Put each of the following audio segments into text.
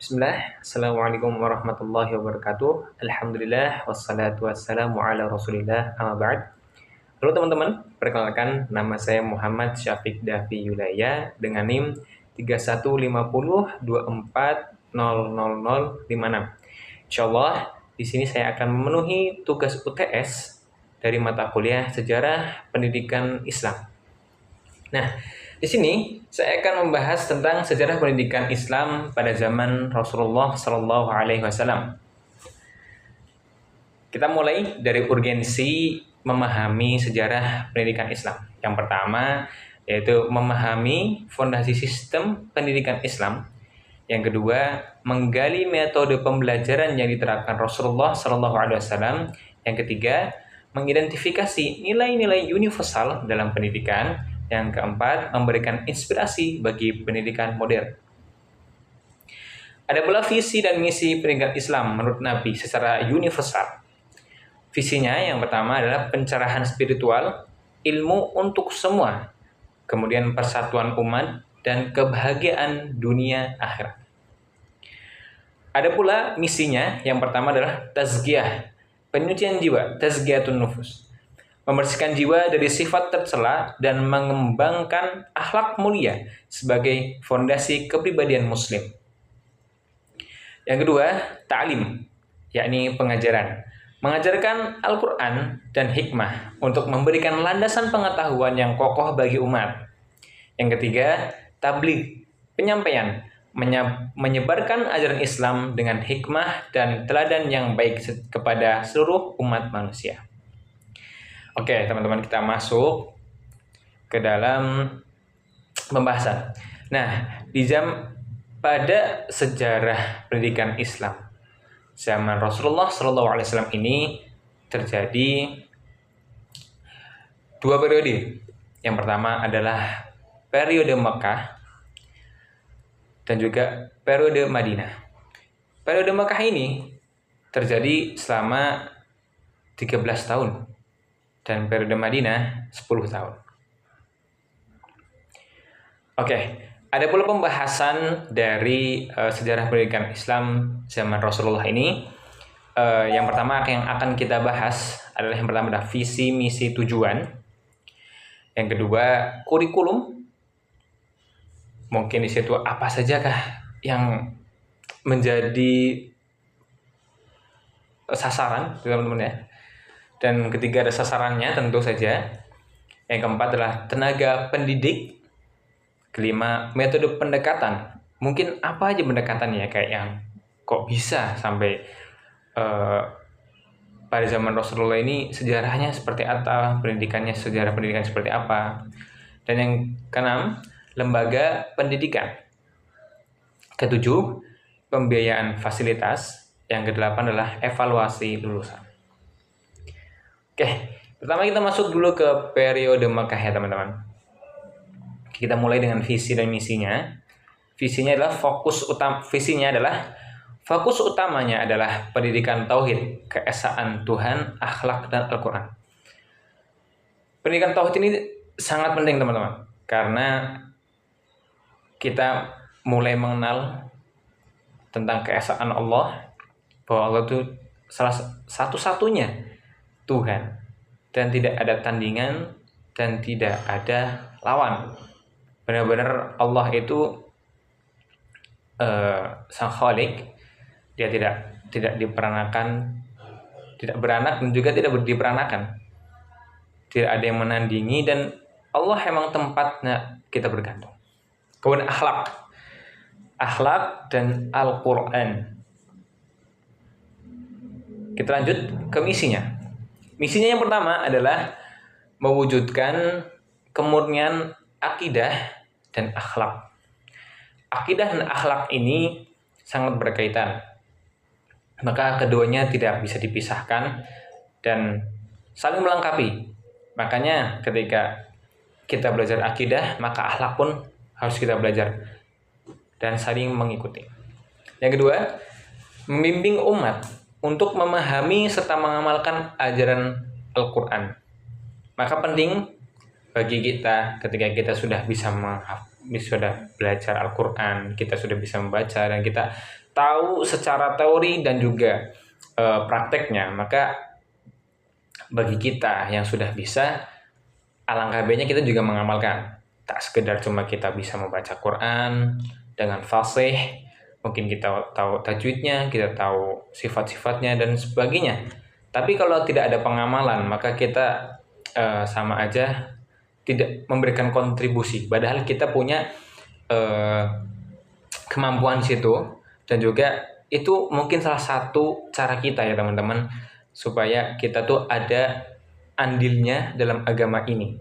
Bismillah, Assalamualaikum warahmatullahi wabarakatuh. Alhamdulillah, wassalatu wassalamu ala rasulillah, amma ba'd. Halo teman-teman, perkenalkan nama saya Muhammad Syafiq Dafi Yulaya dengan NIM 3150240056. Insyaallah, di sini saya akan memenuhi tugas UTS dari mata kuliah Sejarah Pendidikan Islam. Nah, di sini saya akan membahas tentang sejarah pendidikan Islam pada zaman Rasulullah Shallallahu Alaihi Wasallam. Kita mulai dari urgensi memahami sejarah pendidikan Islam. Yang pertama yaitu memahami fondasi sistem pendidikan Islam. Yang kedua, menggali metode pembelajaran yang diterapkan Rasulullah Shallallahu Alaihi Wasallam. Yang ketiga, mengidentifikasi nilai-nilai universal dalam pendidikan. Yang keempat, memberikan inspirasi bagi pendidikan modern. Ada pula visi dan misi pendidikan Islam menurut Nabi secara universal. Visinya yang pertama adalah pencerahan spiritual, ilmu untuk semua, kemudian persatuan umat, dan kebahagiaan dunia akhirat. Ada pula misinya yang pertama adalah tazkiyah, penyucian jiwa, tazkiyatun nufus. Membersihkan jiwa dari sifat tercela dan mengembangkan akhlak mulia sebagai fondasi kepribadian muslim. Yang kedua, ta'lim, yakni pengajaran. Mengajarkan Al-Quran dan hikmah untuk memberikan landasan pengetahuan yang kokoh bagi umat. Yang ketiga, tabligh, penyampaian, menyebarkan ajaran Islam dengan hikmah dan teladan yang baik kepada seluruh umat manusia. Oke, teman-teman, kita masuk ke dalam pembahasan. Nah, pada sejarah pendidikan Islam zaman Rasulullah SAW ini terjadi dua periode. Yang pertama adalah periode Mekah dan juga periode Madinah. Periode Mekah ini terjadi selama 13 tahun. Dan periode Madinah 10 tahun. Oke, ada pula pembahasan dari sejarah pendidikan Islam zaman Rasulullah ini. Yang pertama yang akan kita bahas adalah yang pertama adalah visi, misi, tujuan. Yang kedua, kurikulum. Mungkin di situ apa sajakah yang menjadi sasaran, teman-teman ya. Dan ketiga ada sasarannya tentu saja. Yang keempat adalah tenaga pendidik. Kelima, metode pendekatan. Mungkin apa aja pendekatannya, kayak yang kok bisa sampai pada zaman Rasulullah ini sejarahnya seperti apa, sejarah pendidikan seperti apa. Dan yang keenam, lembaga pendidikan. Ketujuh, pembiayaan fasilitas. Yang kedelapan adalah evaluasi lulusan. Oke, pertama kita masuk dulu ke periode Mekah ya teman-teman. Kita mulai dengan visi dan misinya. Visinya adalah fokus utamanya adalah pendidikan tauhid, keesaan Tuhan, akhlak dan Al-Quran. Pendidikan tauhid ini sangat penting teman-teman, karena kita mulai mengenal tentang keesaan Allah, bahwa Allah itu salah satu-satunya Tuhan dan tidak ada tandingan dan tidak ada lawan. Benar-benar Allah itu Sang Khalik. Dia tidak diperanakan, tidak beranak dan juga tidak diperanakan. Tidak ada yang menandingi dan Allah emang tempatnya kita bergantung. Kemudian akhlak dan Al-Quran. Kita lanjut ke misinya. Misinya yang pertama adalah mewujudkan kemurnian akidah dan akhlak. Akidah dan akhlak ini sangat berkaitan. Maka keduanya tidak bisa dipisahkan dan saling melengkapi. Makanya ketika kita belajar akidah, maka akhlak pun harus kita belajar dan saling mengikuti. Yang kedua, membimbing umat untuk memahami serta mengamalkan ajaran Al-Quran. Maka penting bagi kita ketika kita sudah bisa belajar Al-Quran, kita sudah bisa membaca dan kita tahu secara teori dan juga prakteknya, maka bagi kita yang sudah bisa, alangkah baiknya kita juga mengamalkan. Tak sekedar cuma kita bisa membaca Quran dengan fasih, mungkin kita tahu tajwidnya, kita tahu sifat-sifatnya dan sebagainya. Tapi kalau tidak ada pengamalan, maka kita sama aja tidak memberikan kontribusi. Padahal kita punya eh, kemampuan di situ, dan juga itu mungkin salah satu cara kita ya teman-teman, supaya kita tuh ada andilnya dalam agama ini.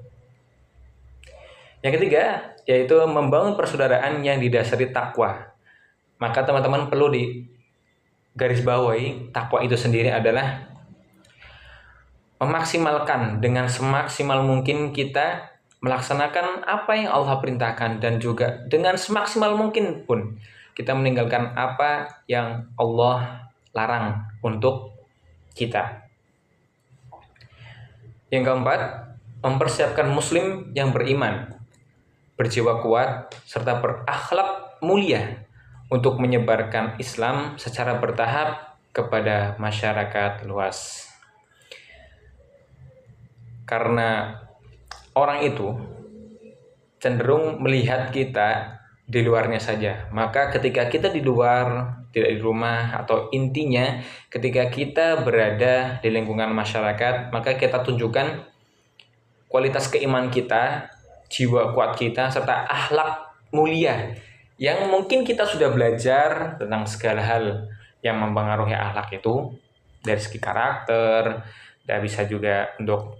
Yang ketiga, yaitu membangun persaudaraan yang didasari takwa. Maka teman-teman perlu di garis bawahi, takwa itu sendiri adalah memaksimalkan dengan semaksimal mungkin kita melaksanakan apa yang Allah perintahkan, dan juga dengan semaksimal mungkin pun kita meninggalkan apa yang Allah larang untuk kita. Yang keempat, mempersiapkan muslim yang beriman, berjiwa kuat, serta berakhlak mulia untuk menyebarkan Islam secara bertahap kepada masyarakat luas. Karena orang itu cenderung melihat kita di luarnya saja. Maka ketika kita di luar, tidak di rumah, atau intinya ketika kita berada di lingkungan masyarakat, maka kita tunjukkan kualitas keimanan kita, jiwa kuat kita, serta akhlak mulia yang mungkin kita sudah belajar tentang segala hal yang mempengaruhi akhlak itu, dari segi karakter, dan bisa juga untuk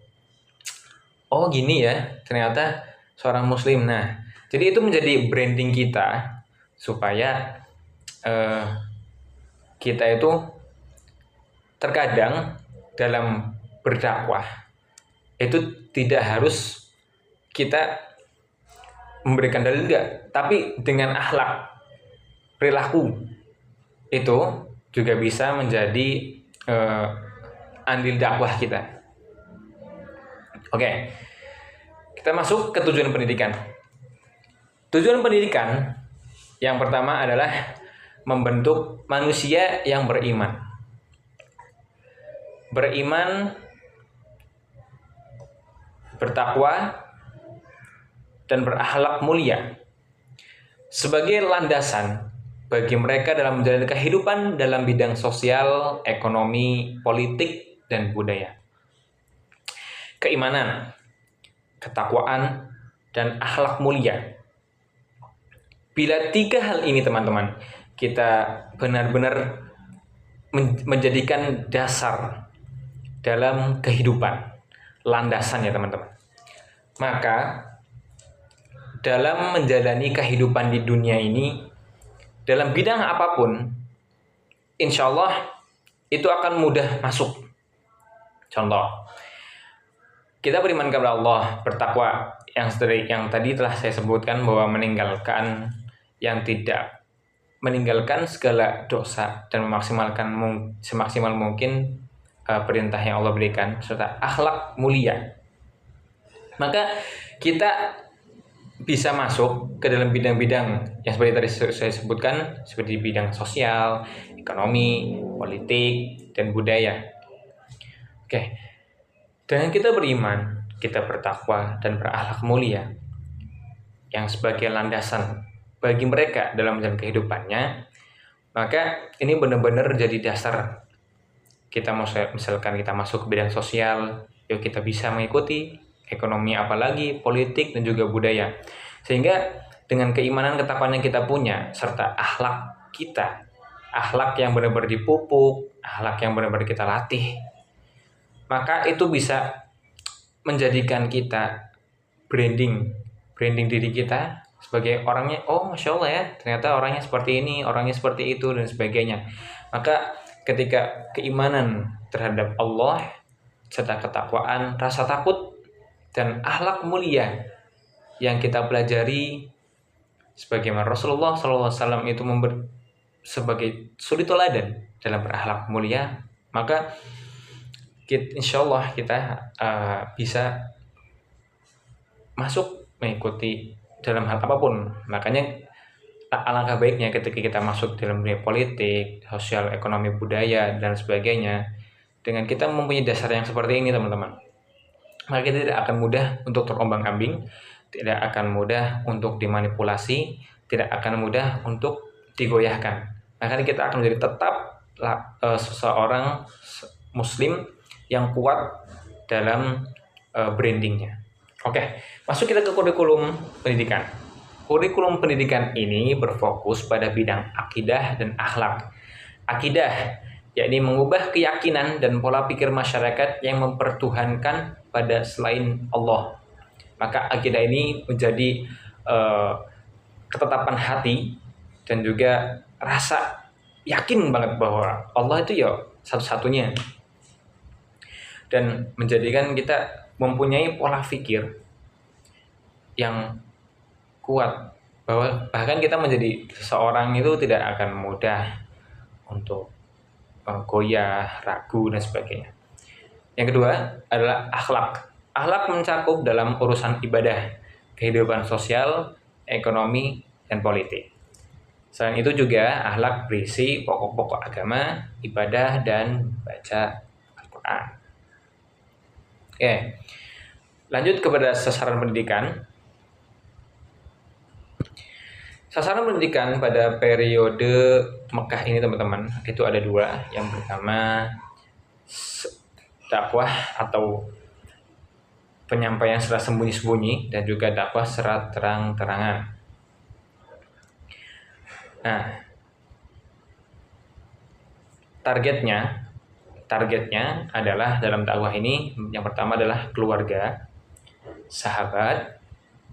oh gini ya, ternyata seorang muslim. Nah, jadi itu menjadi branding kita, supaya kita itu terkadang dalam berdakwah itu tidak harus kita memberikan dalil enggak, tapi dengan akhlak, perilaku itu juga bisa menjadi andil dakwah kita. Oke, kita masuk ke tujuan pendidikan. Tujuan pendidikan yang pertama adalah membentuk manusia yang beriman. Beriman, bertakwa, dan berakhlak mulia sebagai landasan bagi mereka dalam menjalani kehidupan dalam bidang sosial, ekonomi, politik, dan budaya. Keimanan, ketakwaan, dan akhlak mulia. Bila tiga hal ini teman-teman, kita benar-benar menjadikan dasar dalam kehidupan, landasan ya teman-teman, maka dalam menjalani kehidupan di dunia ini, dalam bidang apapun, insya Allah itu akan mudah masuk. Contoh, kita beriman kepada Allah, bertakwa, yang tadi telah saya sebutkan, bahwa meninggalkan segala dosa dan memaksimalkan semaksimal mungkin perintah yang Allah berikan, serta akhlak mulia. Maka kita bisa masuk ke dalam bidang-bidang yang seperti tadi saya sebutkan, seperti bidang sosial, ekonomi, politik, dan budaya. Oke. Dengan kita beriman, kita bertakwa, dan berakhlak mulia yang sebagai landasan bagi mereka dalam menjalani kehidupannya, maka ini benar-benar jadi dasar kita. Misalkan kita masuk ke bidang sosial, yuk kita bisa mengikuti ekonomi, apalagi politik, dan juga budaya. Sehingga dengan keimanan, ketakwaan yang kita punya, serta akhlak kita, akhlak yang benar-benar dipupuk, akhlak yang benar-benar kita latih, maka itu bisa menjadikan kita branding diri kita sebagai orangnya, oh Masya Allah ya, ternyata orangnya seperti ini, orangnya seperti itu, dan sebagainya. Maka ketika keimanan terhadap Allah, serta ketakwaan, rasa takut, dan akhlak mulia yang kita pelajari, sebagaimana Rasulullah SAW itu sebagai suri teladan dalam berakhlak mulia, maka insya Allah kita bisa masuk mengikuti dalam hal apapun. Makanya alangkah baiknya ketika kita masuk dalam dunia politik, sosial, ekonomi, budaya, dan sebagainya, dengan kita mempunyai dasar yang seperti ini teman-teman, maka kita tidak akan mudah untuk terombang-ambing, tidak akan mudah untuk dimanipulasi, tidak akan mudah untuk digoyahkan. Maka kita akan menjadi tetap seseorang muslim yang kuat dalam brandingnya. Oke, masuk kita ke kurikulum pendidikan. Kurikulum pendidikan ini berfokus pada bidang akidah dan akhlak. Akidah, yakni mengubah keyakinan dan pola pikir masyarakat yang mempertuhankan pada selain Allah. Maka akidah ini menjadi ketetapan hati dan juga rasa yakin banget bahwa Allah itu ya satu-satunya. Dan menjadikan kita mempunyai pola pikir yang kuat, bahwa bahkan kita menjadi seseorang itu tidak akan mudah untuk goyah, ragu, dan sebagainya. Yang kedua adalah akhlak. Akhlak mencakup dalam urusan ibadah, kehidupan sosial, ekonomi, dan politik. Selain itu juga akhlak berisi pokok-pokok agama, ibadah, dan baca Al-Quran. Oke, lanjut kepada sasaran pendidikan. Sasaran pendidikan pada periode Mekah ini teman-teman, itu ada dua. Yang pertama dakwah atau penyampaian secara sembunyi-sembunyi, dan juga dakwah secara terang-terangan. Nah, targetnya adalah dalam dakwah ini, yang pertama adalah keluarga, sahabat,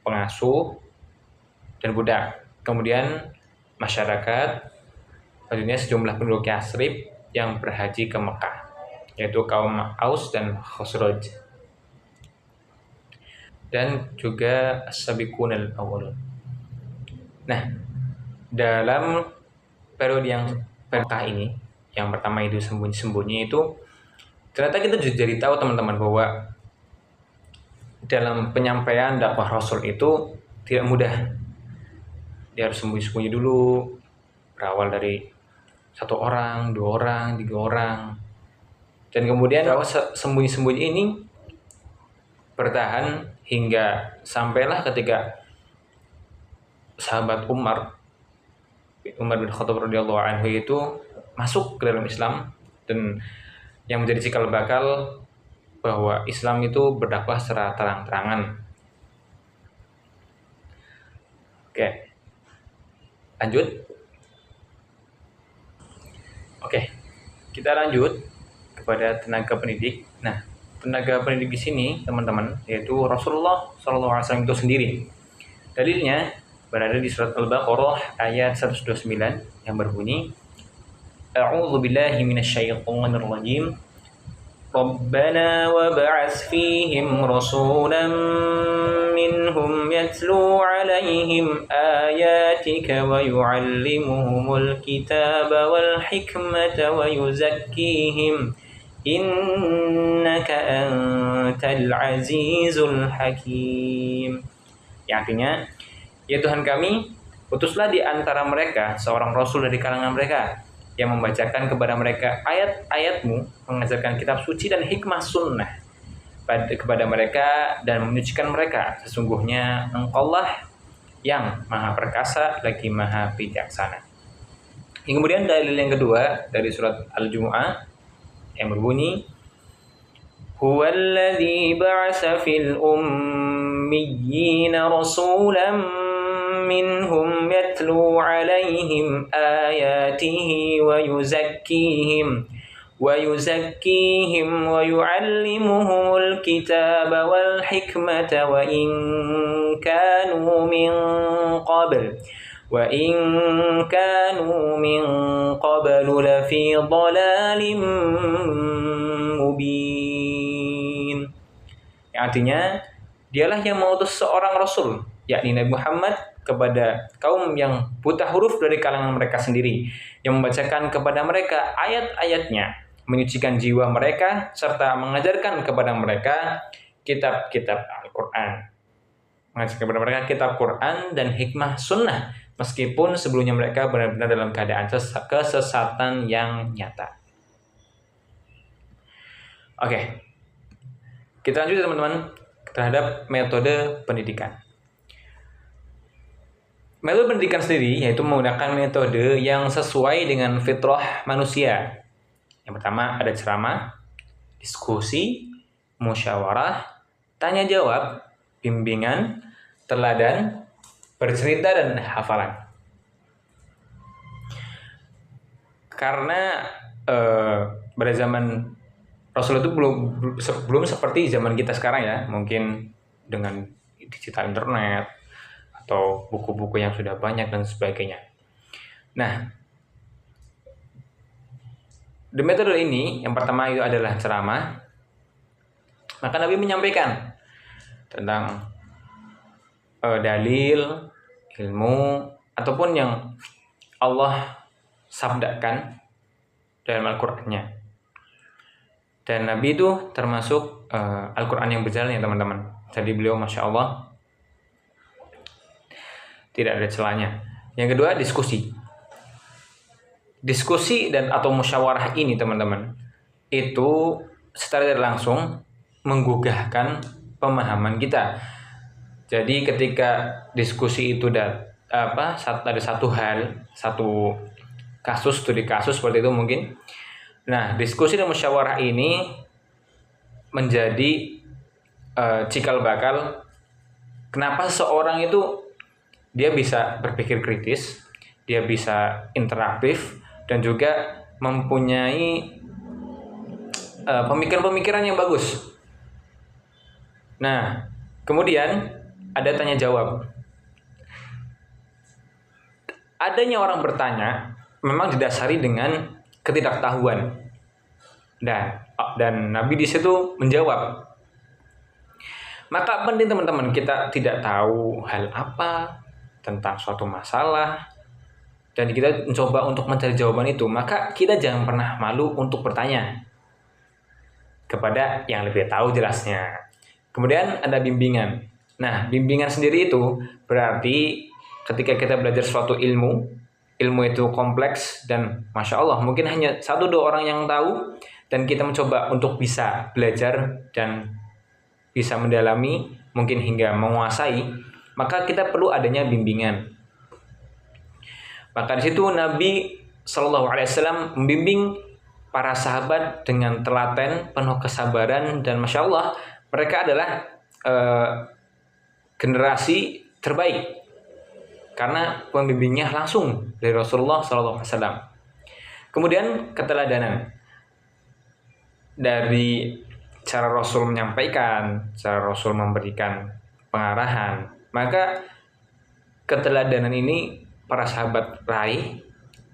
pengasuh, dan budak. Kemudian masyarakat, maksudnya sejumlah penduduk Yasrib yang berhaji ke Mekah, yaitu kaum Aus dan Khosraj, dan juga as-sabiqun al-awwalun. Nah, dalam periode yang Mekah ini, yang pertama itu sembunyi-sembunyi, itu ternyata kita jadi tahu teman-teman bahwa dalam penyampaian dakwah Rasul itu tidak mudah. Dia harus sembunyi-sembunyi dulu, berawal dari 1 orang, 2 orang, 3 orang, dan kemudian dakwah sembunyi-sembunyi ini bertahan hingga sampailah ketika sahabat Umar bin Khattab radhiyallahu anhu itu masuk ke dalam Islam, dan yang menjadi cikal bakal bahwa Islam itu berdakwah secara terang-terangan. Oke. Lanjut. Oke, kita lanjut kepada tenaga pendidik. Nah, tenaga pendidik di sini, teman-teman, yaitu Rasulullah SAW itu sendiri. Dalilnya berada di surat Al-Baqarah ayat 129 yang berbunyi, A'udzu billahi minasyaitonir rajim. Rabbana wab'ats fihim rasulan minhum yatlu 'alaihim ayatika wa yu'allimuhumul kitaba wal hikmata wa yuzakkihim innaka antal azizul hakim. Yang artinya, ya Tuhan kami, utuslah di antara mereka seorang rasul dari kalangan mereka yang membacakan kepada mereka ayat-ayat-Mu, mengajarkan kitab suci dan hikmah sunnah kepada mereka dan menyucikan mereka. Sesungguhnya Engkaulah yang maha perkasa lagi maha bijaksana. Kemudian dalil yang kedua dari surat Al-Jumu'ah yang berbunyi, Huwallazi ba'asa fil ummiyina rasulan minhum yatlu 'alaihim ayatihi wa yuzakkihim wa yu'allimuhumul kitaba wal hikmata wa in kanu min qablu lafi dhalalin mubin. Yang artinya, dialah yang mengutus seorang rasul, yakni Nabi Muhammad, kepada kaum yang buta huruf dari kalangan mereka sendiri, yang membacakan kepada mereka ayat-ayatnya, menyucikan jiwa mereka, serta mengajarkan kepada mereka kitab-kitab Al-Quran. Mengajarkan kepada mereka kitab Quran dan hikmah sunnah meskipun sebelumnya mereka benar-benar dalam keadaan kesesatan yang nyata. Oke, kita lanjut teman-teman terhadap metode pendidikan. Metode pendidikan sendiri yaitu menggunakan metode yang sesuai dengan fitrah manusia. Yang pertama ada ceramah, diskusi, musyawarah, tanya jawab, bimbingan, teladan, bercerita, dan hafalan. Karena pada zaman Rasul itu belum seperti zaman kita sekarang ya, mungkin dengan digital internet atau buku-buku yang sudah banyak dan sebagainya. Nah, di metode ini yang pertama itu adalah ceramah. Maka Nabi menyampaikan tentang dalil, ilmu, ataupun yang Allah sabdakan dalam Al-Qur'annya. Dan Nabi itu termasuk Al-Quran yang berjalan ya teman-teman. Jadi beliau Masya Allah tidak ada celahnya. Yang kedua diskusi. Diskusi dan atau musyawarah ini teman-teman, itu secara tidak langsung menggugahkan pemahaman kita. Jadi ketika diskusi itu ada satu hal, satu kasus, studi kasus seperti itu mungkin. Nah, diskusi dan musyawarah ini menjadi cikal bakal kenapa seseorang itu dia bisa berpikir kritis, dia bisa interaktif, dan juga mempunyai pemikiran-pemikiran yang bagus. Nah, kemudian ada tanya jawab. Adanya orang bertanya memang didasari dengan ketidaktahuan, dan Nabi di situ menjawab. Maka penting teman-teman kita tidak tahu hal apa tentang suatu masalah dan kita mencoba untuk mencari jawaban itu, maka kita jangan pernah malu untuk bertanya kepada yang lebih tahu jelasnya. Kemudian ada bimbingan. Nah, bimbingan sendiri itu berarti ketika kita belajar suatu ilmu itu kompleks dan Masya Allah mungkin hanya 1-2 orang yang tahu, dan kita mencoba untuk bisa belajar dan bisa mendalami mungkin hingga menguasai, maka kita perlu adanya bimbingan. Maka di situ Nabi Shallallahu Alaihi Wasallam membimbing para sahabat dengan telaten, penuh kesabaran, dan Masya Allah mereka adalah generasi terbaik karena pembimbingnya langsung dari Rasulullah SAW. Kemudian keteladanan dari cara Rasul menyampaikan, cara Rasul memberikan pengarahan, maka keteladanan ini para sahabat raih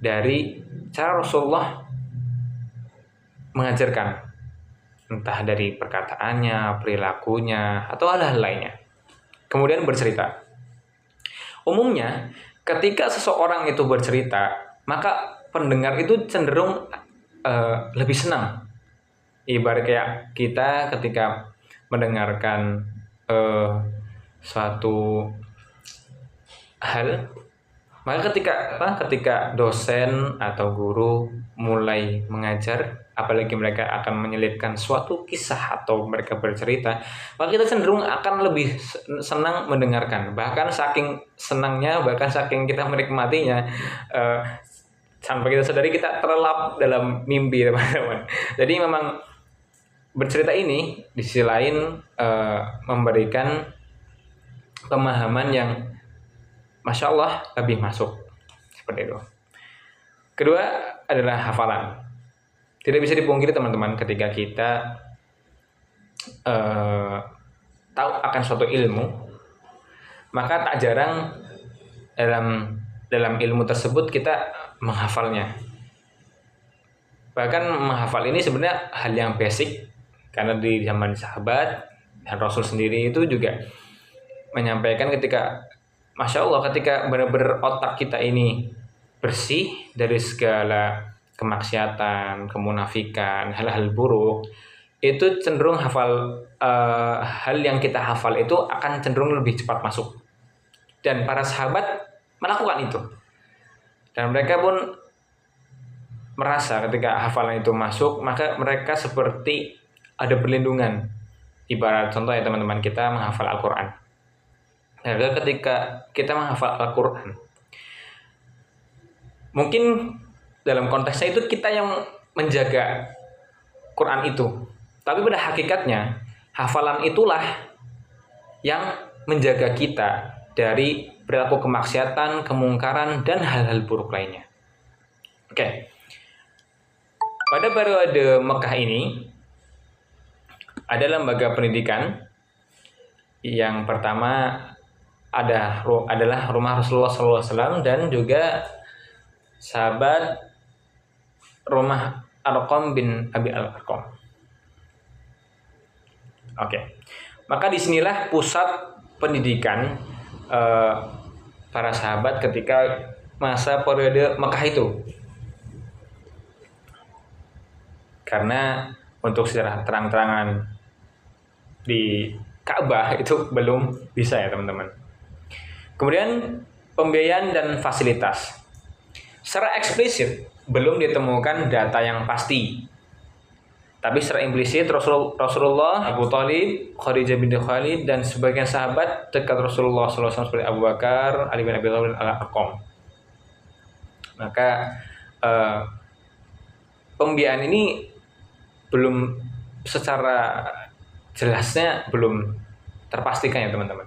dari cara Rasulullah mengajarkan, entah dari perkataannya, perilakunya, atau hal-hal lainnya. Kemudian bercerita. Umumnya ketika seseorang itu bercerita, maka pendengar itu cenderung lebih senang. Ibarat kayak kita ketika mendengarkan suatu hal, maka ketika dosen atau guru mulai mengajar, apalagi mereka akan menyelipkan suatu kisah atau mereka bercerita, maka kita cenderung akan lebih senang mendengarkan. Bahkan saking senangnya, bahkan saking kita menikmatinya, sampai kita sadari kita terlelap dalam mimpi teman-teman. Jadi memang bercerita ini di sisi lain memberikan pemahaman yang Masya Allah lebih masuk seperti itu. Kedua adalah hafalan. Tidak bisa dipungkiri teman-teman, ketika kita tahu akan suatu ilmu, maka tak jarang dalam ilmu tersebut kita menghafalnya. Bahkan menghafal ini sebenarnya hal yang basic, karena di zaman sahabat dan Rasul sendiri itu juga menyampaikan ketika Masya Allah ketika benar-benar otak kita ini bersih dari segala kemaksiatan, kemunafikan, hal-hal buruk, itu cenderung hal yang kita hafal itu akan cenderung lebih cepat masuk. Dan para sahabat melakukan itu. Dan mereka pun merasa ketika hafalan itu masuk, maka mereka seperti ada perlindungan. Ibarat contoh ya teman-teman, kita menghafal Al-Quran. Nah, ketika kita menghafal Al-Quran, mungkin dalam konteksnya itu kita yang menjaga Quran itu. Tapi pada hakikatnya, hafalan itulah yang menjaga kita dari perilaku kemaksiatan, kemungkaran, dan hal-hal buruk lainnya. Oke. Pada periode Mekah ini, ada lembaga pendidikan. Yang pertama adalah rumah Rasulullah SAW dan juga sahabat rumah Arqam bin Abi Al-Arqam. Oke. Maka disinilah pusat pendidikan para sahabat ketika masa periode Mekah itu. Karena untuk secara terang-terangan di Ka'bah itu belum bisa ya teman-teman. Kemudian pembiayaan dan fasilitas. Secara eksplisit belum ditemukan data yang pasti. Tapi secara implisit Rasulullah, Abu Thalib, Khadijah binti Khalid, dan sebagian sahabat dekat Rasulullah SAW seperti Abu Bakar, Ali bin Abi Thalib, dan Al-Arqam. Maka pembiayaan ini belum secara jelasnya belum terpastikan ya teman-teman.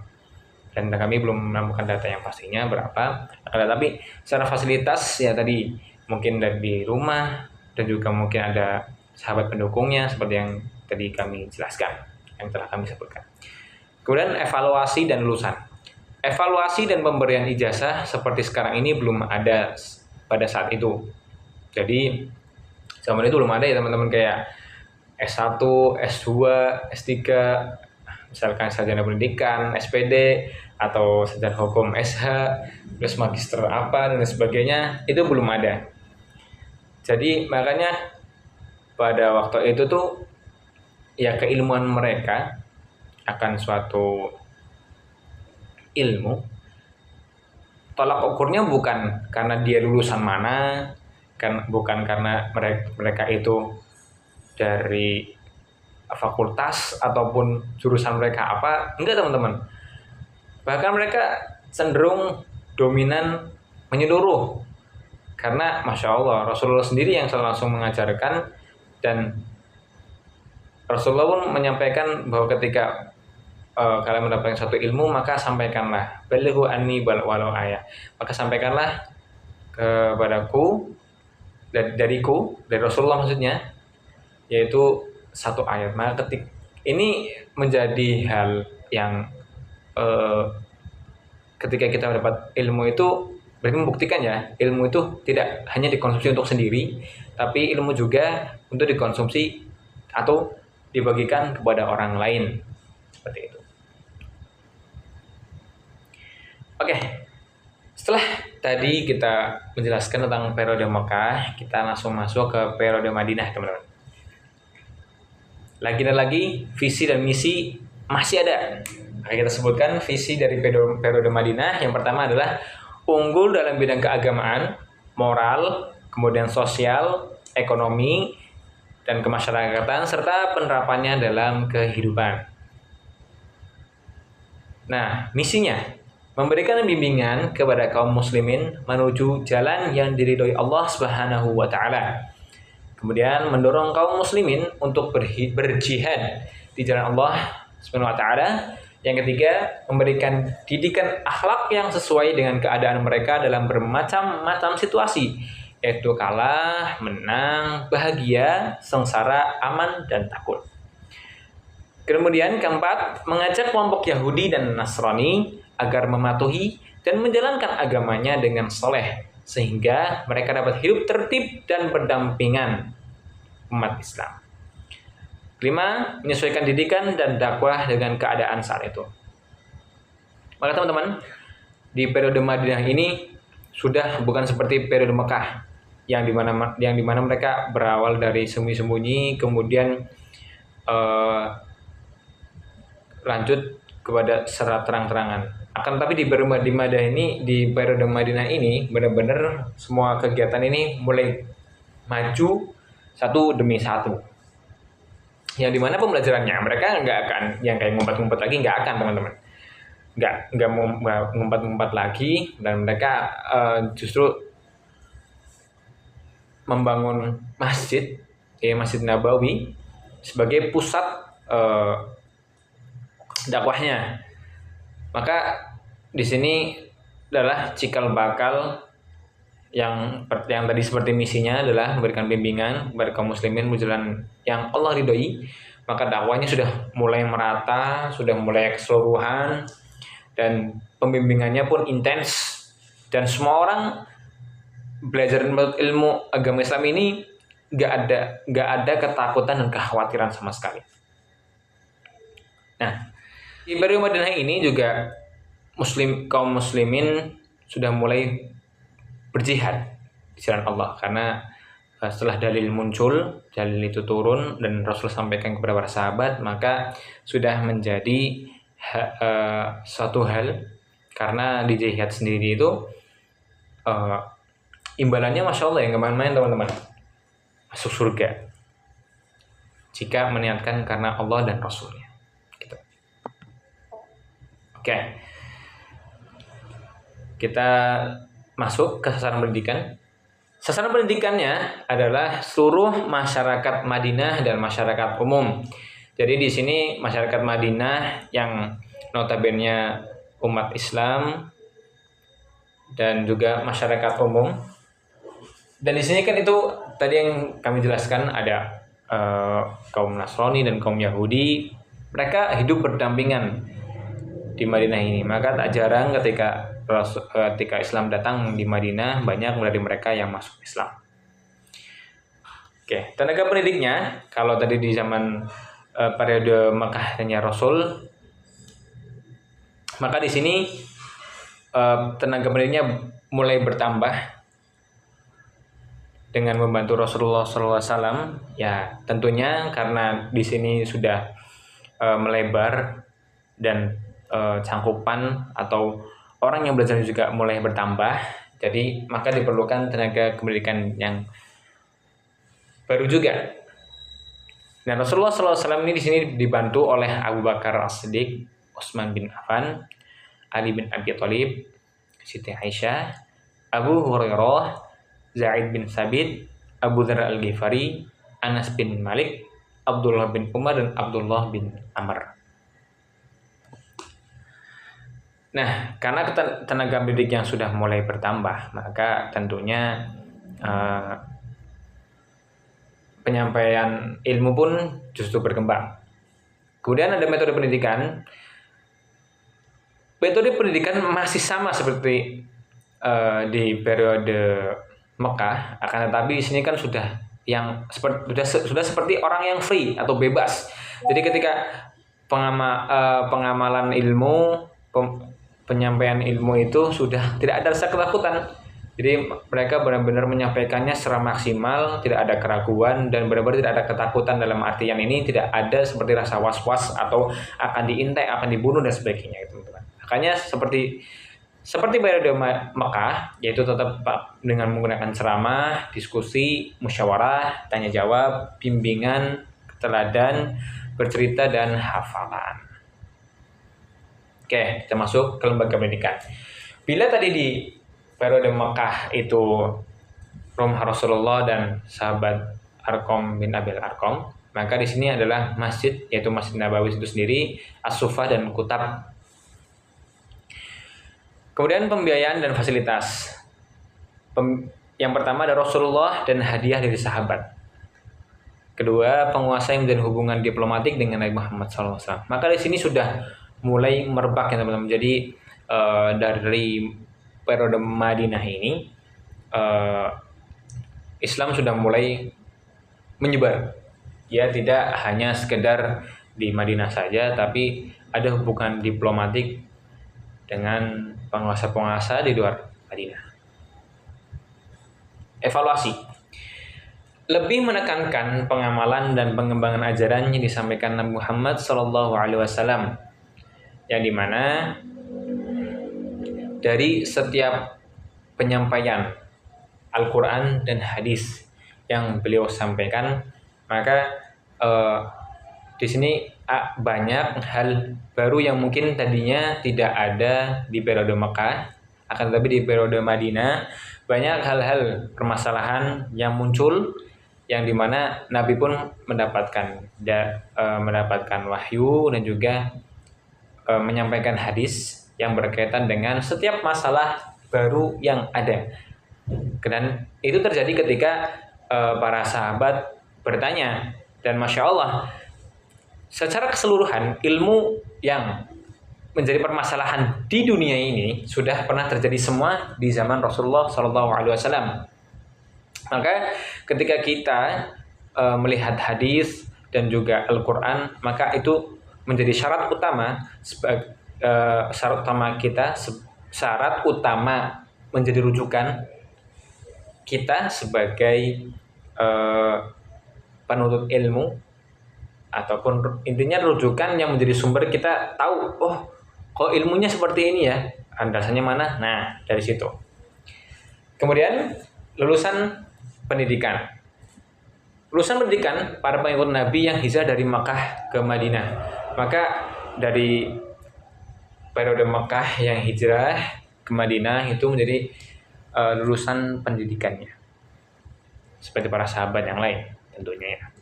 Dan kami belum menemukan data yang pastinya berapa. Tapi secara fasilitas ya tadi mungkin dari rumah dan juga mungkin ada sahabat pendukungnya seperti yang tadi kami jelaskan, yang telah kami sebutkan. Kemudian evaluasi dan lulusan. Evaluasi dan pemberian ijazah seperti sekarang ini belum ada pada saat itu. Jadi zaman itu belum ada ya teman-teman, kayak S1, S2, S3, misalkan sarjana pendidikan, SPD, atau sarjana hukum SH, terus magister apa dan sebagainya, itu belum ada. Jadi makanya pada waktu itu tuh ya keilmuan mereka akan suatu ilmu, tolak ukurnya bukan karena dia lulusan mana, bukan karena mereka itu dari fakultas ataupun jurusan mereka apa, enggak teman-teman. Bahkan mereka cenderung dominan menyeluruh, karena Masya Allah Rasulullah sendiri yang langsung mengajarkan, dan Rasulullah pun menyampaikan bahwa ketika kalian mendapatkan satu ilmu maka sampaikanlah, balighu anni walau ayah, maka sampaikanlah kepadaku dari Rasulullah maksudnya, yaitu satu ayat. Maka ini menjadi hal yang ketika kita mendapat ilmu itu berarti membuktikan ya, ilmu itu tidak hanya dikonsumsi untuk sendiri, tapi ilmu juga untuk dikonsumsi atau dibagikan kepada orang lain, seperti itu. Oke, setelah tadi kita menjelaskan tentang periode Mekah, kita langsung masuk ke periode Madinah teman-teman. Lagi dan lagi visi dan misi masih ada. Maka kita sebutkan visi dari periode Madinah. Yang pertama adalah unggul dalam bidang keagamaan, moral, kemudian sosial, ekonomi, dan kemasyarakatan, serta penerapannya dalam kehidupan. Nah, misinya memberikan bimbingan kepada kaum muslimin menuju jalan yang diridhoi Allah Subhanahu wa taala. Kemudian mendorong kaum muslimin untuk berjihad di jalan Allah Subhanahu wa taala. Yang ketiga, memberikan didikan akhlak yang sesuai dengan keadaan mereka dalam bermacam-macam situasi, yaitu kalah, menang, bahagia, sengsara, aman, dan takut. Kemudian keempat, mengajak kelompok Yahudi dan Nasrani agar mematuhi dan menjalankan agamanya dengan soleh, sehingga mereka dapat hidup tertib dan berdampingan umat Islam. Kelima, menyesuaikan didikan dan dakwah dengan keadaan saat itu. Maka teman-teman, di periode Madinah ini sudah bukan seperti periode Mekah yang dimana mereka berawal dari sembunyi-sembunyi, kemudian lanjut kepada secara terang-terangan. Akan tapi di periode Madinah ini benar-benar semua kegiatan ini mulai maju satu demi satu. Yang dimana pembelajarannya mereka nggak akan yang kayak ngumpet-ngumpet lagi, nggak akan teman-teman. Nggak mau ngumpet-ngumpet lagi, dan mereka justru membangun masjid, Masjid Nabawi sebagai pusat dakwahnya. Maka di sini adalah cikal bakal yang tadi seperti misinya adalah memberikan bimbingan kepada kaum muslimin jalan yang Allah ridhoi. Maka dakwahnya sudah mulai merata, sudah mulai keseluruhan, dan pembimbingannya pun intens, dan semua orang belajar ilmu agama Islam ini nggak ada ketakutan dan kekhawatiran sama sekali. Nah, di periode Madinah ini juga kaum muslimin sudah mulai berjihad di jalan Allah, karena setelah dalil muncul, dalil itu turun dan Rasul sampaikan kepada para sahabat, maka sudah menjadi suatu hal, karena di jihad sendiri itu imbalannya Masya Allah, yang kemarin-main teman-teman, masuk surga jika meniatkan karena Allah dan Rasulnya gitu. Oke, kita masuk ke sasaran pendidikan. Sasaran pendidikannya adalah seluruh masyarakat Madinah dan masyarakat umum. Jadi di sini masyarakat Madinah yang notabene umat Islam dan juga masyarakat umum. Dan di sini kan itu tadi yang kami jelaskan ada kaum Nasrani dan kaum Yahudi. Mereka hidup berdampingan di Madinah ini. Maka tak jarang ketika Islam datang di Madinah, banyak dari mereka yang masuk Islam. Oke, tenaga pendidiknya, kalau tadi di zaman periode Mekahnya Rasul, maka di sini tenaga pendidiknya mulai bertambah dengan membantu Rasulullah SAW. Ya, tentunya karena di sini sudah melebar dan cangkupan atau orang yang belajar juga mulai bertambah, jadi maka diperlukan tenaga pendidikan yang baru juga. Dan Rasulullah SAW ini di sini dibantu oleh Abu Bakar As-Siddiq, Utsman bin Affan, Ali bin Abi Thalib, Siti Aisyah, Abu Hurairah, Zaid bin Sabit, Abu Dzar Al-Ghifari, Anas bin Malik, Abdullah bin Umar, dan Abdullah bin Amr. Nah, karena tenaga pendidik yang sudah mulai bertambah, maka tentunya penyampaian ilmu pun justru berkembang. Kemudian ada metode pendidikan. Metode pendidikan masih sama seperti di periode Mekah, akan tetapi di sini kan sudah seperti orang yang free atau bebas. Jadi ketika pengamalan ilmu, penyampaian ilmu itu sudah tidak ada rasa ketakutan. Jadi mereka benar-benar menyampaikannya secara maksimal, tidak ada keraguan, dan benar-benar tidak ada ketakutan. Dalam artian ini tidak ada seperti rasa was-was atau akan diintai, akan dibunuh dan sebagainya, teman-teman. Makanya seperti periode Mekah, yaitu tetap dengan menggunakan ceramah, diskusi, musyawarah, tanya jawab, bimbingan, teladan, bercerita, dan hafalan. Oke, kita masuk ke lembaga pendidikan. Bila tadi di periode Mekah itu rumah Rasulullah dan sahabat Arqam bin Abil Arqam, maka di sini adalah masjid, yaitu Masjid Nabawi itu sendiri, As-Suffah dan Kutab. Kemudian pembiayaan dan fasilitas. Yang pertama ada Rasulullah dan hadiah dari sahabat. Kedua, penguasa yang menjalin hubungan diplomatik dengan Nabi Muhammad SAW. Maka di sini sudah mulai merebak ya teman-teman. Jadi dari periode Madinah ini Islam sudah mulai menyebar. Ya, tidak hanya sekedar di Madinah saja, tapi ada hubungan diplomatik dengan penguasa-penguasa di luar Madinah. Evaluasi. Lebih menekankan pengamalan dan pengembangan ajaran yang disampaikan Nabi Muhammad SAW, yang dimana dari setiap penyampaian Al-Quran dan hadis yang beliau sampaikan, maka di sini banyak hal baru yang mungkin tadinya tidak ada di periode Mekah, akan tetapi di periode Madinah banyak hal-hal permasalahan yang muncul, yang dimana Nabi pun mendapatkan wahyu dan juga menyampaikan hadis yang berkaitan dengan setiap masalah baru yang ada. Dan itu terjadi ketika para sahabat bertanya, dan Masya Allah, secara keseluruhan ilmu yang menjadi permasalahan di dunia ini sudah pernah terjadi semua di zaman Rasulullah SAW. Maka ketika kita melihat hadis dan juga Al-Quran, maka itu menjadi syarat utama menjadi rujukan kita sebagai penuntut ilmu, ataupun intinya rujukan yang menjadi sumber kita tahu, oh kalau ilmunya seperti ini ya, dasarnya mana? Nah, dari situ. Kemudian lulusan pendidikan para pengikut Nabi yang hijrah dari Makkah ke Madinah. Maka dari periode Makkah yang hijrah ke Madinah itu menjadi lulusan pendidikannya, seperti para sahabat yang lain tentunya ya.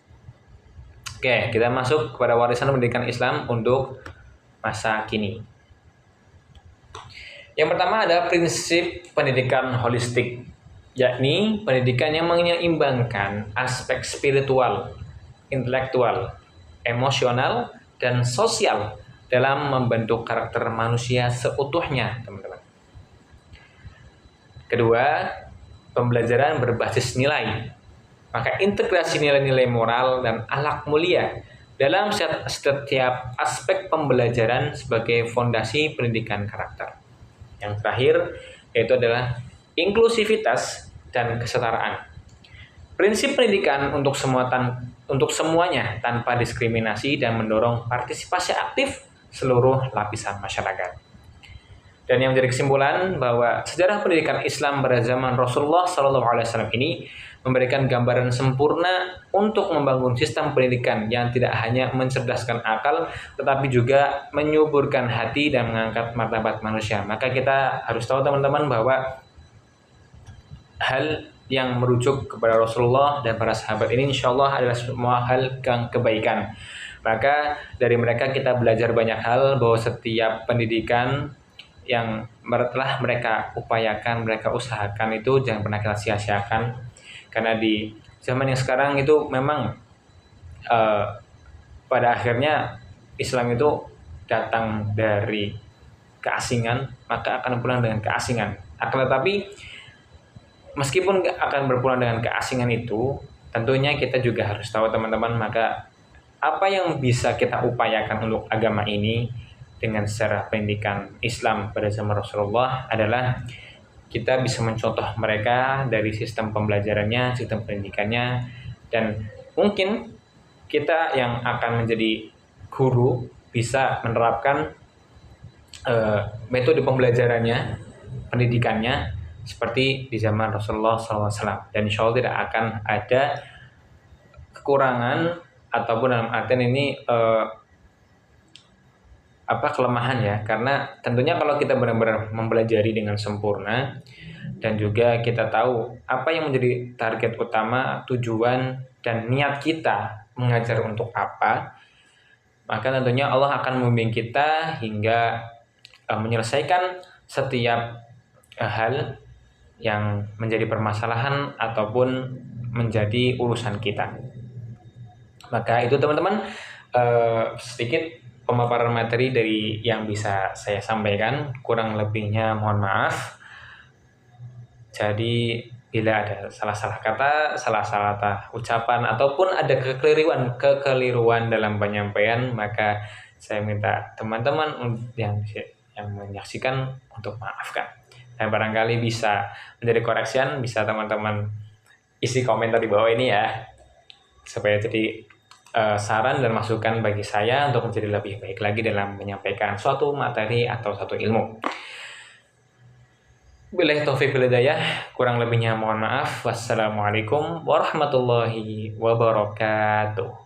Oke, kita masuk kepada warisan pendidikan Islam untuk masa kini. Yang pertama ada prinsip pendidikan holistik, yakni pendidikan yang menyeimbangkan aspek spiritual, intelektual, emosional, dan sosial dalam membentuk karakter manusia seutuhnya, teman-teman. Kedua, pembelajaran berbasis nilai. Maka integrasi nilai-nilai moral dan akhlak mulia dalam setiap aspek pembelajaran sebagai fondasi pendidikan karakter. Yang terakhir yaitu adalah inklusivitas dan kesetaraan. Prinsip pendidikan untuk semuanya tanpa diskriminasi dan mendorong partisipasi aktif seluruh lapisan masyarakat. Dan yang menjadi kesimpulan bahwa sejarah pendidikan Islam pada zaman Rasulullah SAW ini memberikan gambaran sempurna untuk membangun sistem pendidikan yang tidak hanya mencerdaskan akal, tetapi juga menyuburkan hati dan mengangkat martabat manusia. Maka kita harus tahu teman-teman bahwa hal yang merujuk kepada Rasulullah dan para sahabat ini insya Allah adalah semua hal yang kebaikan. Maka dari mereka kita belajar banyak hal, bahwa setiap pendidikan yang telah mereka upayakan, mereka usahakan itu jangan pernah kita sia-siakan. Karena di zaman yang sekarang itu memang pada akhirnya Islam itu datang dari keasingan, maka akan pulang dengan keasingan. Akan tetapi meskipun akan berpulang dengan keasingan itu, tentunya kita juga harus tahu teman-teman, maka apa yang bisa kita upayakan untuk agama ini dengan secara pendidikan Islam pada zaman Rasulullah adalah kita bisa mencontoh mereka dari sistem pembelajarannya, sistem pendidikannya, dan mungkin kita yang akan menjadi guru bisa menerapkan metode pembelajarannya, pendidikannya seperti di zaman Rasulullah SAW. Dan insya Allah tidak akan ada kekurangan ataupun dalam artian ini kelemahan ya, karena tentunya kalau kita benar-benar mempelajari dengan sempurna dan juga kita tahu apa yang menjadi target utama, tujuan dan niat kita mengajar untuk apa, maka tentunya Allah akan membimbing kita hingga menyelesaikan setiap hal yang menjadi permasalahan ataupun menjadi urusan kita. Maka itu teman-teman sedikit pemaparan materi dari yang bisa saya sampaikan, kurang lebihnya mohon maaf. Jadi bila ada salah-salah kata, salah-salah ucapan ataupun ada kekeliruan dalam penyampaian, maka saya minta teman-teman yang menyaksikan untuk maafkan. Dan barangkali bisa menjadi koreksian, bisa teman-teman isi komentar di bawah ini ya, supaya jadi saran dan masukan bagi saya untuk menjadi lebih baik lagi dalam menyampaikan suatu materi atau suatu ilmu. Billahi taufiq wal hidayah, kurang lebihnya mohon maaf. Wassalamualaikum warahmatullahi wabarakatuh.